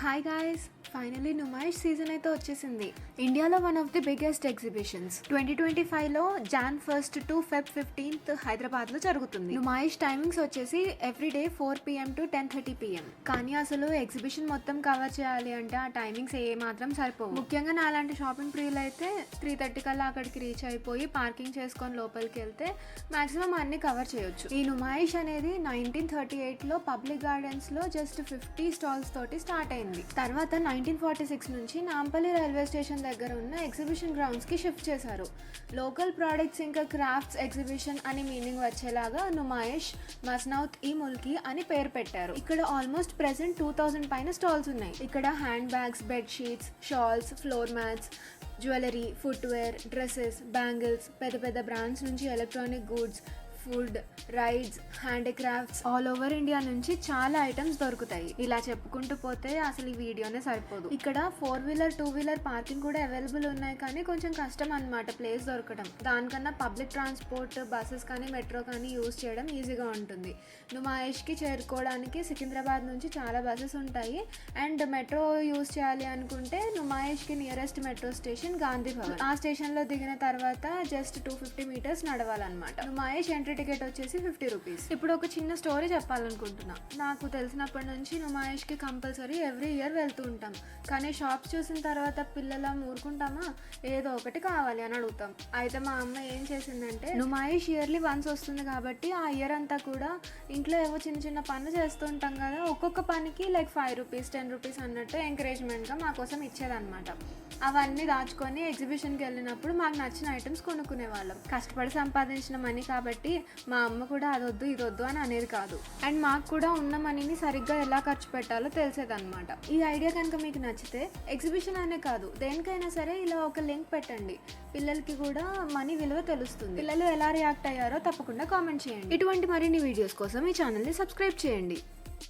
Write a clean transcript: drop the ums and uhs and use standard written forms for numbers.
Hi guys, finally Numaish season అయితే వచ్చేసింది. ఇండియాలో one of the biggest exhibitions 2025లో Jan 1st to Feb 15th హైదరాబాద్లో జరుగుతుంది. నుమాయిష్ టైమింగ్స్ వచ్చేసి ఎవ్రీడే 4 PM to 10:30 PM. కానీ అసలు ఎగ్జిబిషన్ మొత్తం కవర్ చేయాలి అంటే ఆ టైమింగ్స్ ఏ మాత్రం సరిపోవు. ముఖ్యంగా నాలాంటి షాపింగ్ ప్రియులు అయితే 3:30 కల్లా అక్కడికి రీచ్ అయిపోయి పార్కింగ్ చేసుకొని లోపలికి వెళ్తే మాక్సిమం అన్ని కవర్ చేయొచ్చు. ఈ నుమాయిష్ అనేది 1938లో పబ్లిక్ గార్డెన్స్లో జస్ట్ 50 స్టాల్స్ తోటి స్టార్ట్ అయింది. తర్వాత 1946 నుంచి నాంపల్లి రైల్వే స్టేషన్ దగ్గర ఉన్న ఎగ్జిబిషన్ గ్రౌండ్స్ కి షిఫ్ట్ చేశారు. లోకల్ ప్రోడక్ట్స్ ఇంకా క్రాఫ్ట్స్ ఎగ్జిబిషన్ అని మీనింగ్ వచ్చేలాగా నుమాయిష్ మస్నౌత్ ఈ ముల్కీ అని పేరు పెట్టారు. ఇక్కడ ఆల్మోస్ట్ ప్రెసెంట్ 2000 పైన స్టాల్స్ ఉన్నాయి. ఇక్కడ hand bags, bed sheets, shawls, floor mats, jewellery, footwear, dresses, bangles, పెద్ద పెద్ద బ్రాండ్స్ నుంచి electronic goods, food, rides, handicrafts all over India నుంచి చాలా ఐటమ్స్ దొరుకుతాయి. ఇలా చెప్పుకుంటూ పోతే అసలు ఈ వీడియోనే సరిపోదు. ఇక్కడ 4-వీలర్ 2-వీలర్ పార్కింగ్ కూడా అవైలబుల్ ఉన్నాయి, కానీ కొంచెం కష్టం అన్నమాట ప్లేస్ దొరకడం. దానికన్నా పబ్లిక్ ట్రాన్స్పోర్ట్, బస్సెస్ కానీ మెట్రో కానీ యూజ్ చేయడం ఈజీగా ఉంటుంది. నుమాయిష్కి చేరుకోవడానికి సికింద్రాబాద్ నుంచి చాలా బస్సెస్ ఉంటాయి. అండ్ మెట్రో యూజ్ చేయాలి అనుకుంటే నుమాయిష్కి nearest metro station Gandhi Bhavan. ఆ స్టేషన్లో దిగిన తర్వాత జస్ట్ 250 మీటర్స్ నడవాలన్నమాట. నుమాయిష్ ఎంట్రీ టికెట్ వచ్చేసి 50 రూపీస్. ఇప్పుడు ఒక చిన్న స్టోరీ చెప్పాలనుకుంటున్నా. నాకు తెలిసినప్పటి నుంచి నుమాయిష్కి కంపల్సరీ ఎవ్రీ ఇయర్ వెళ్తూ ఉంటాం. కానీ షాప్స్ చూసిన తర్వాత పిల్లలం ఊరుకుంటామా, ఏదో ఒకటి కావాలి అని అడుగుతాం. అయితే మా అమ్మ ఏం చేసిందంటే, నుమాయిష్ ఇయర్లీ వన్స్ వస్తుంది కాబట్టి ఆ ఇయర్ అంతా కూడా ఇంట్లో ఏవో చిన్న చిన్న పనులు చేస్తూ ఉంటాం కదా, ఒక్కొక్క పనికి లైక్ 5 రూపీస్ 10 రూపీస్ అన్నట్టు ఎంకరేజ్మెంట్గా మా కోసం ఇచ్చేదన్నమాట. అవన్నీ దాచుకొని ఎగ్జిబిషన్కి వెళ్ళినప్పుడు మాకు నచ్చిన ఐటమ్స్ కొనుక్కునే వాళ్ళం. కష్టపడి సంపాదించిన మనీ కాబట్టి మా అమ్మ కూడా అదొద్దు ఇదొద్దు అని అనేది కాదు. అండ్ మాకు కూడా ఉన్న మనీని సరిగ్గా ఎలా ఖర్చు పెట్టాలో తెలిసేదన్నమాట. ఈ ఐడియా కనుక మీకు నచ్చితే ఎగ్జిబిషన్ అనే కాదు దేనికైనా సరే ఇలా ఒక లింక్ పెట్టండి. పిల్లలకి కూడా మనీ విలువ తెలుస్తుంది. పిల్లలు ఎలా రియాక్ట్ అయ్యారో తప్పకుండా కామెంట్ చేయండి. ఇటువంటి మరిన్ని వీడియోస్ కోసం ఈ ఛానల్ని సబ్స్క్రైబ్ చేయండి.